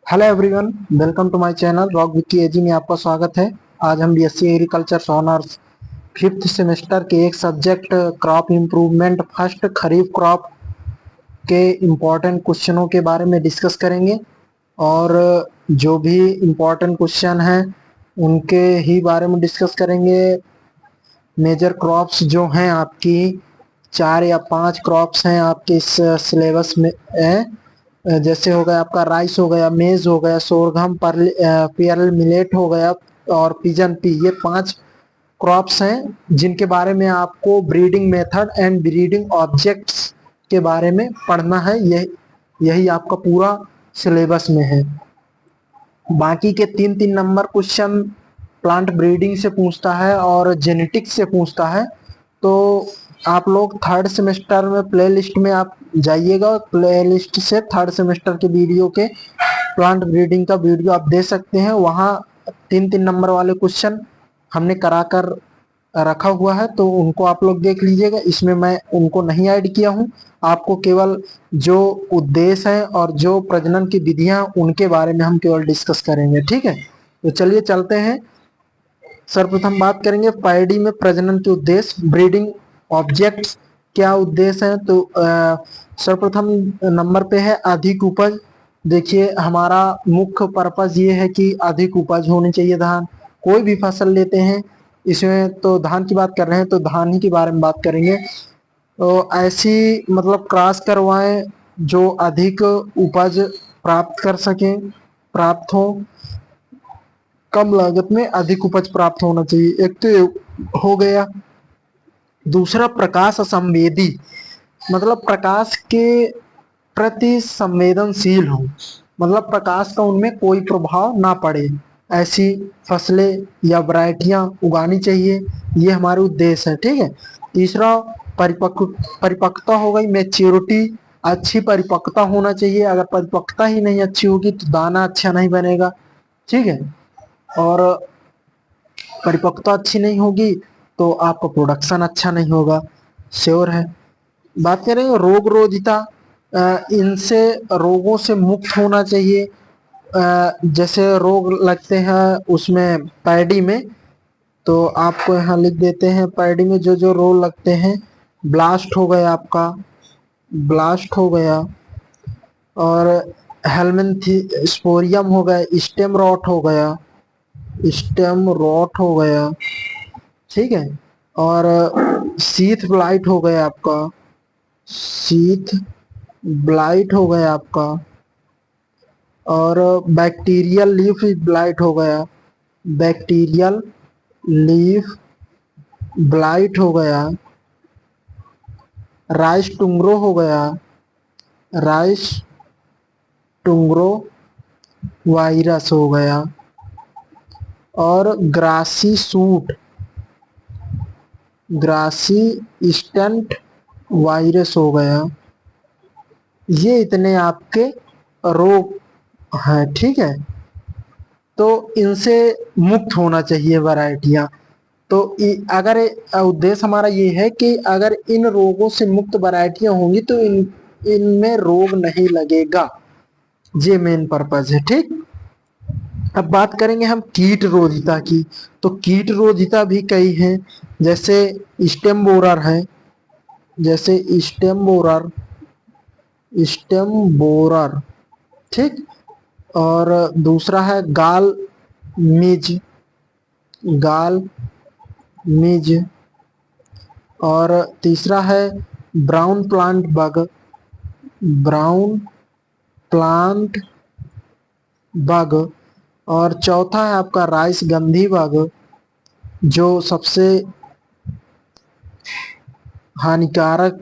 Hello everyone, welcome to my channel Rock Vicky AG में आपका स्वागत है। आज हम BSc agriculture honours fifth semester के एक subject crop improvement first kharif crop के इम्पोर्टेंट क्वेश्चनों के बारे में डिस्कस करेंगे और जो भी इम्पोर्टेंट क्वेश्चन हैं उनके ही बारे में डिस्कस करेंगे। मेजर क्रॉप्स जो हैं आपकी 4 या 5 क्रॉप्स हैं आपके इस सिलेबस में है। जैसे हो गया आपका राइस, हो गया मेज, हो गया सोरघम, पेरल मिलेट हो गया और पिजन पी। ये 5 क्रॉप्स हैं जिनके बारे में आपको breeding method and breeding objects के बारे में पढ़ना है। यही आपका पूरा सिलेबस में है। बाकी के 3-3 नंबर क्वेश्चन प्लांट ब्रीडिंग से पूछता है और जेनेटिक्स से पूछता है। तो आप लोग थर्ड सेमेस्टर में प्लेलिस्ट में आप जाइएगा, प्लेलिस्ट से थर्ड सेमेस्टर के वीडियो के प्लांट ब्रीडिंग का वीडियो आप दे सकते हैं। वहाँ 3-3 नंबर वाले क्वेश्चन हमने कराकर रखा हुआ है, तो उनको आप लोग देख लीजिएगा। इसमें मैं उनको नहीं ऐड किया हूँ, आपको केवल जो उद्देश्य है और जो प्रजनन की विधियां उनके बारे में हम केवल डिस्कस करेंगे। ठीक है, तो चलिए चलते हैं। सर्वप्रथम बात करेंगे पैडी में प्रजनन के उद्देश्य, ब्रीडिंग ऑब्जेक्ट्स क्या उद्देश्य है। तो सर्वप्रथम नंबर पे है अधिक उपज। देखिए, हमारा मुख्य पर्पज ये है कि अधिक उपज होनी चाहिए। धान, कोई भी फसल लेते हैं, इसमें तो धान की बात कर रहे हैं तो धान ही के बारे में बात करेंगे। तो ऐसी मतलब क्रॉस करवाएं जो अधिक उपज प्राप्त कर सकें, प्राप्त हो, कम लागत में अधिक उपज प्राप्त होना चाहिए। एक तो हो गया। दूसरा प्रकाश संवेदी, मतलब प्रकाश के प्रति संवेदनशील हो, मतलब प्रकाश का उनमें कोई प्रभाव ना पड़े, ऐसी फसलें या वैरायटियां उगानी चाहिए। ये हमारे उद्देश्य है। ठीक है। तीसरा परिपक्वता हो गई, मैच्योरिटी, अच्छी परिपक्वता होना चाहिए। अगर परिपक्वता ही नहीं अच्छी होगी तो दाना अच्छा नहीं बनेगा। ठीक है, और परिपक्वता अच्छी नहीं होगी तो आपका प्रोडक्शन अच्छा नहीं होगा, श्योर है। बात करें रोग रोधिता, इनसे रोगों से मुक्त होना चाहिए। जैसे रोग लगते हैं उसमें पैडी में, तो आपको यहाँ लिख देते हैं पैडी में जो जो रोग लगते हैं। ब्लास्ट हो गया आपका, ब्लास्ट हो गया, और हेलमेंथोस्पोरियम हो गया, स्टेम रॉट हो गया, स्टेम रॉट हो गया। ठीक है, और शीथ ब्लाइट हो गया आपका, शीथ ब्लाइट हो गया आपका, और बैक्टीरियल लीफ ब्लाइट हो गया, बैक्टीरियल लीफ ब्लाइट हो गया। राइस टुंगरो हो गया, राइस टुंगरो वायरस हो गया, और ग्रासी सूट, ग्रासी स्टंट वायरस हो गया। ये इतने आपके रोग हैं। ठीक है, तो इनसे मुक्त होना चाहिए वैरायटियां। तो अगर उद्देश्य हमारा ये है कि अगर इन रोगों से मुक्त वैरायटियां होंगी तो इनमें रोग नहीं लगेगा। ये मेन पर्पज है। ठीक, अब बात करेंगे हम कीट रोधिता की। तो कीट रोधिता भी कई हैं, जैसे स्टेम बोरर है, जैसे स्टेम बोरर, स्टेम बोरर। ठीक, और दूसरा है गाल मिज, गाल मिज, और तीसरा है brown plant bug, brown plant bug, और चौथा है आपका राइस गंधी बग, जो सबसे हानिकारक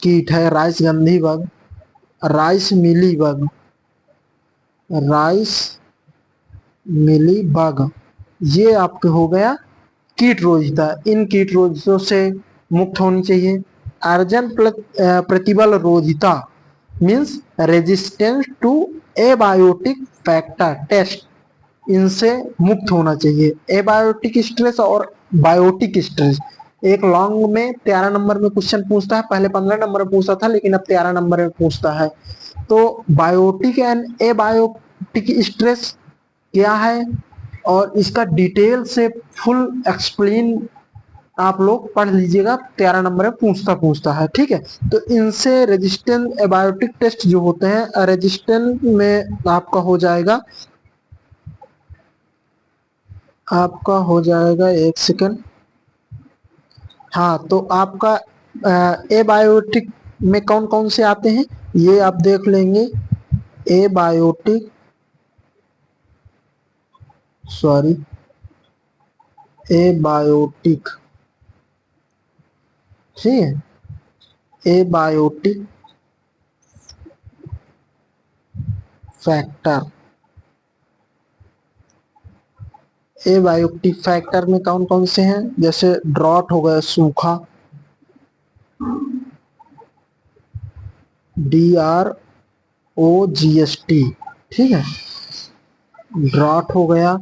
कीट है राइस गंधी बग। राइस मिली बग, राइस मिली बग, ये आपके हो गया कीट रोधिता। इन कीट रोधितों से मुक्त होनी चाहिए। अर्जन प्रतिबल रोधिता means resistance to abiotic factor test, इनसे मुक्त होना चाहिए। एबायोटिक स्ट्रेस और बायोटिक स्ट्रेस, एक लॉन्ग में 13 नंबर में क्वेश्चन पूछता है, पहले 15 नंबर में पूछता था लेकिन अब 13 नंबर में पूछता है। तो बायोटिक एंड स्ट्रेस क्या है और इसका डिटेल से फुल एक्सप्लेन आप लोग पढ़ लीजिएगा, 13 नंबर में पूछता है। ठीक है, तो इनसे रेजिस्टेंट एबायोटिक टेस्ट जो होते हैं, रेजिस्टेंट में आपका हो जाएगा एक सेकेंड। हाँ, तो आपका एबायोटिक में कौन कौन से आते हैं ये आप देख लेंगे। एबायोटिक ठीक है, एबायोटिक फैक्टर, एबायोटिक फैक्टर में कौन कौन से हैं, जैसे ड्रॉट हो गया, सूखा, DROGST, ठीक है, ड्रॉट हो गया,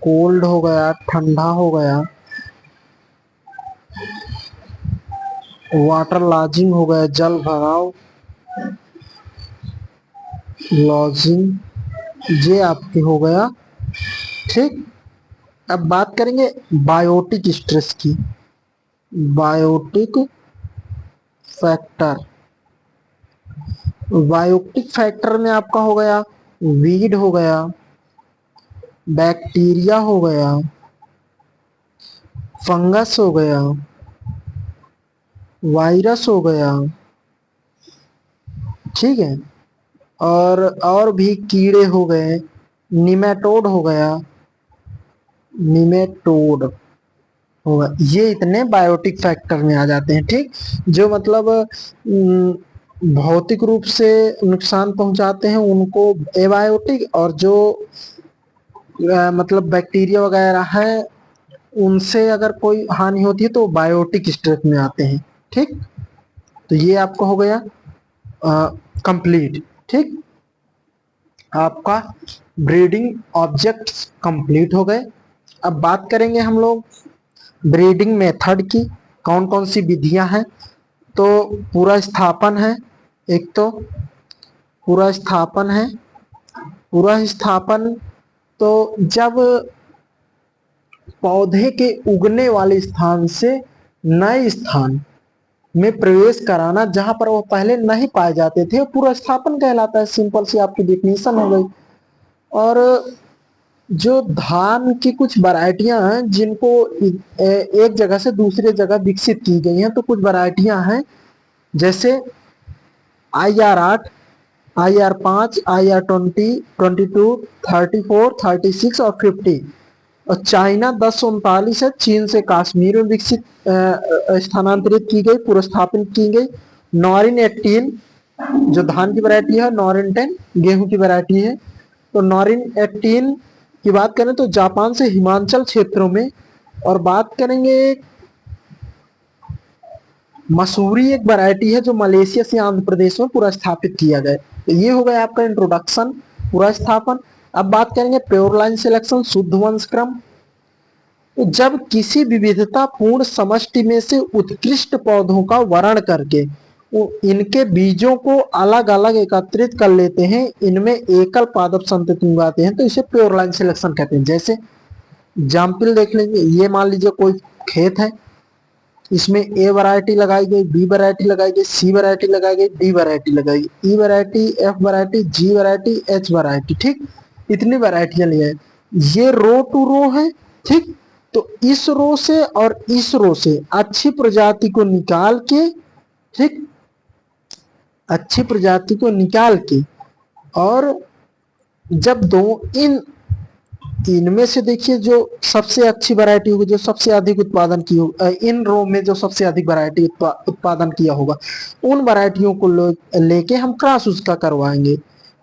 कोल्ड हो गया, ठंडा हो गया, वाटर लॉजिंग हो गया, जल भराव, लॉजिंग, ये आपके हो गया। ठीक, अब बात करेंगे बायोटिक स्ट्रेस की। बायोटिक फैक्टर, बायोटिक फैक्टर में आपका हो गया वीड हो गया, बैक्टीरिया हो गया, फंगस हो गया, वायरस हो गया, ठीक है, और भी कीड़े हो गए, निमेटोड हो गया, निमेटोड होगा, ये इतने बायोटिक फैक्टर में आ जाते हैं। ठीक, जो मतलब भौतिक रूप से नुकसान पहुंचाते हैं उनको एबायोटिक, और जो मतलब बैक्टीरिया वगैरह है उनसे अगर कोई हानि होती है तो बायोटिक स्ट्रेस में आते हैं। ठीक, तो ये आपका हो गया कंप्लीट। ठीक, आपका ब्रीडिंग ऑब्जेक्ट्स कंप्लीट हो गए। अब बात करेंगे हम लोग ब्रीडिंग मेथड की, कौन कौन सी विधियां हैं। तो पूरा स्थापन है, एक तो पूरा स्थापन है। पूरा स्थापन तो जब पौधे के उगने वाले स्थान से नए स्थान में प्रवेश कराना जहां पर वो पहले नहीं पाए जाते थे, पूरा स्थापन कहलाता है। सिंपल सी आपकी डिफिनीशन हो गई। और जो धान की कुछ वैरायटियां हैं जिनको एक जगह से दूसरे जगह विकसित की गई हैं, तो कुछ वैरायटियां हैं जैसे IR8, IR5, IR20, 22, 34, 36 और 50। और चाइना 1039 है, चीन से कश्मीर में विकसित स्थानांतरित की गई, पुनर्स्थापित की गई। नॉरिन 18 जो धान की वैरायटी है, नॉरिन 10 गेहूं की वैरायटी है। तो नॉरिन 18 की बात करें तो जापान से हिमाचल क्षेत्रों में। और बात करेंगे मसूरी, एक वैरायटी है जो मलेशिया से आंध्र प्रदेश में पूरा स्थापित किया गया। तो ये हो गया आपका इंट्रोडक्शन, पूरा स्थापन। अब बात करेंगे प्योर लाइन सिलेक्शन, शुद्ध वंश क्रम। तो जब किसी विविधता पूर्ण समष्टि में से उत्कृष्ट पौधों का वर्ण करके इनके बीजों को अलग अलग एकत्रित कर लेते हैं, इनमें एकल पादप संतति उगाते हैं, तो इसे प्योर लाइन सिलेक्शन कहते हैं। जैसे एग्जाम्पल देख लेंगे, ये मान लीजिए कोई खेत है, इसमें ए वैरायटी लगाई गई, बी वैरायटी लगाई गई, सी वैरायटी लगाई गई, डी वैरायटी लगाई गई, ई वैरायटी, एफ वैरायटी, जी वैरायटी, एच वैरायटी। ठीक, इतनी वैरायटियां ली है। ये रो टू रो है। ठीक, तो इस रो से और इस रो से अच्छी प्रजाति को निकाल के, ठीक, अच्छी प्रजाति को निकाल के, और जब दो इनमें से देखिए जो सबसे अच्छी वैरायटी होगी, जो सबसे अधिक उत्पादन की होगी, इन रो में जो सबसे अधिक वैरायटी उत्पादन किया होगा, उन वैरायटियों को लेके हम क्रॉस उसका करवाएंगे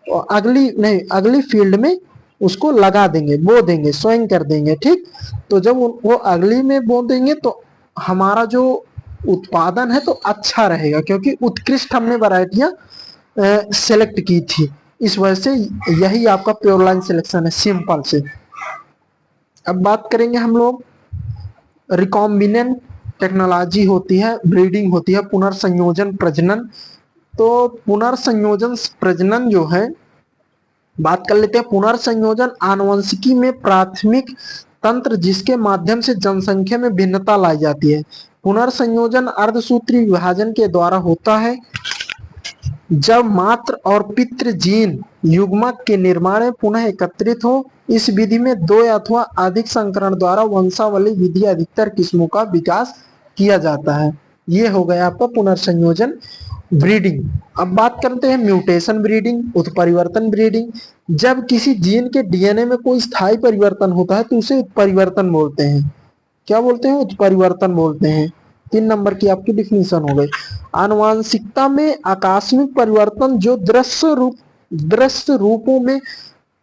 और अगली फील्ड में उसको लगा देंगे, बो देंगे, सोइंग कर देंगे। ठीक, तो जब वो अगली में बो देंगे तो हमारा जो उत्पादन है तो अच्छा रहेगा, क्योंकि उत्कृष्ट हमने वैरायटियां सेलेक्ट की थी। इस वजह से यही आपका प्योर लाइन सिलेक्शन है, सिंपल से। अब बात करेंगे हम लोग रिकॉम्बिनेंट टेक्नोलॉजी होती है, ब्रीडिंग होती है, पुनर्संयोजन प्रजनन। तो पुनर्संयोजन प्रजनन जो है बात कर लेते हैं पुनर्संयोजन आनुवंशिकी में प्राथमिक तंत्र जिसके माध्यम से जनसंख्या में भिन्नता लाई जाती है। पुनर्संयोजन अर्धसूत्री विभाजन के द्वारा होता है जब मात्र और पितृ जीन युग्मक के निर्माण में पुनः एकत्रित हो। इस विधि में दो अथवा अधिक संकरण द्वारा वंशावली विधि अधिकतर किस्मों का विकास किया जाता है। ये हो गया आपका पुनर्संयोजन ब्रीडिंग। अब बात करते हैं म्यूटेशन ब्रीडिंग, उत्परिवर्तन ब्रीडिंग। जब किसी जीन के डीएनए में कोई स्थायी परिवर्तन होता है तो उसे उत्परिवर्तन बोलते हैं। क्या बोलते हैं? उत्परिवर्तन बोलते हैं। 3 नंबर की आपकी डिफिनीशन हो गई। आनुवांशिकता में आकस्मिक परिवर्तन जो दृश्य रूपों में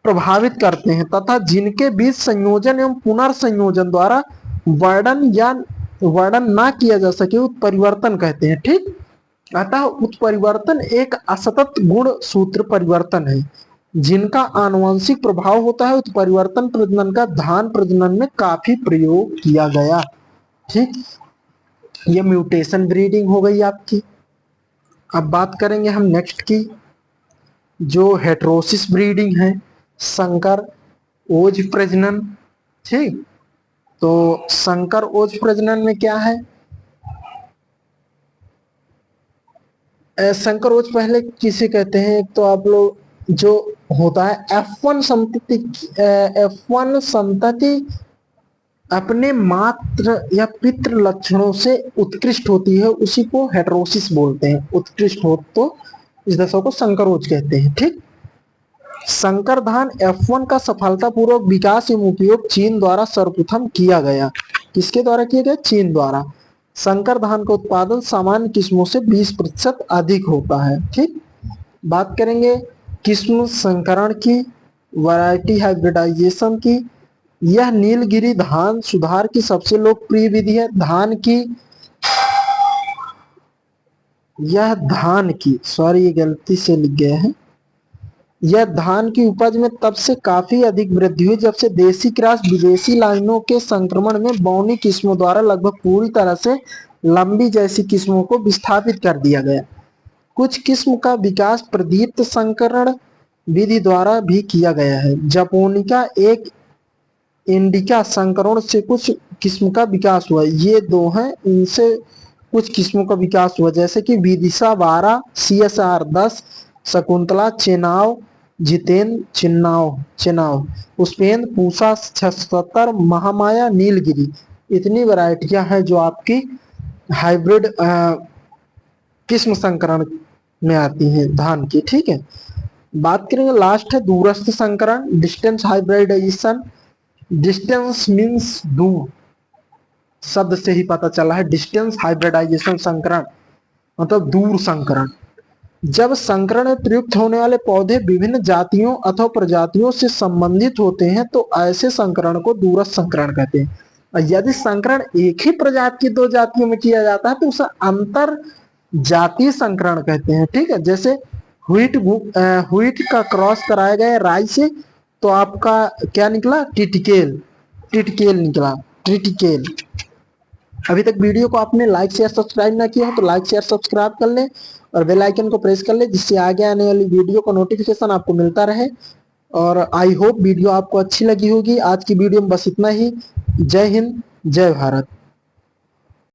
प्रभावित करते हैं तथा जिनके बीच संयोजन एवं पुनर्संयोजन द्वारा वर्णन ना किया जा सके उत्परिवर्तन कहते हैं। ठीक, अतः उत्परिवर्तन एक असतत गुण सूत्र परिवर्तन है जिनका आनुवंशिक प्रभाव होता है। उत्परिवर्तन प्रजनन का धान प्रजनन में काफी प्रयोग किया गया। ठीक, ये म्यूटेशन ब्रीडिंग हो गई आपकी। अब बात करेंगे हम नेक्स्ट की, जो हेटेरोसिस ब्रीडिंग है, संकर ओज प्रजनन। ठीक, तो संकर ओज प्रजनन में क्या है? संकर ओज पहले किसे कहते हैं? एक तो आप लोग जो होता है F1 संतति अपने मात्र या पितृ लक्षणों से उत्कृष्ट होती है, उसी को हेटेरोसिस बोलते हैं। उत्कृष्ट हो तो इस दशा को संकरोज कहते हैं। ठीक, संकर धान F1 का सफलतापूर्वक विकास एवं उपयोग चीन द्वारा सर्वप्रथम किया गया। किसके द्वारा किया गया? चीन द्वारा। संकर धान का उत्पादन सामान्य किस्मों से 20% अधिक होता है। ठीक, बात करेंगे किस्म संकरण की, वैरायटी हाइब्रिडाइजेशन की। यह नीलगिरी धान सुधार की सबसे लोकप्रिय विधि है। ये गलती से लिख गया है। यह धान की उपज में तब से काफी अधिक वृद्धि हुई जब से देसी क्रॉस विदेशी लाइनों के संक्रमण में बौनी किस्मों द्वारा लगभग पूरी तरह से लंबी जैसी किस्मों को विस्थापित कर दिया गया। कुछ किस्म का विकास प्रदीप्त संकरण विधि द्वारा भी किया गया है। जपोनिका एक इंडिका संकरण से कुछ किस्म का विकास हुआ। ये दो हैं, इनसे कुछ किस्मों का विकास हुआ, जैसे कि विदिशा 12, CSR 10, शकुंतला चेनाव, जितेंद्र चेनाव, पुष्पेंद्र पूषा 76, महामाया नीलगिरी। इतनी वैरायटियां हैं जो आपकी हाइब्रिड किस्म संकरण में आती हैं धान की। ठीक है, बात करेंगे लास्ट है दूरस्थ संकरण, डिस्टेंस हाइब्रिडाइजेशन। डिस्टेंस मीन्स दूर, शब्द से ही पता चला है। डिस्टेंस हाइब्रिडाइजेशन संकरण मतलब दूर संकरण। जब संकरण में प्रयुक्त होने वाले पौधे विभिन्न जातियों अथवा प्रजातियों से संबंधित होते हैं तो ऐसे संकरण को दूरस्थ संकरण कहते हैं। और यदि संकरण एक ही प्रजाति की 2 जातियों में किया जाता है तो उसे अंतर जातीय संकरण कहते हैं। ठीक है, जैसे व्हीट का क्रॉस कराया गया राई से तो आपका क्या निकला? टिटिकेल निकला। अभी तक वीडियो को आपने लाइक शेयर सब्सक्राइब ना किया हो तो लाइक शेयर सब्सक्राइब कर ले और बेल आइकन को प्रेस कर ले, जिससे आगे आने वाली वीडियो का नोटिफिकेशन आपको मिलता रहे। और आई होप वीडियो आपको अच्छी लगी होगी। आज की वीडियो में बस इतना ही। जय हिंद, जय भारत।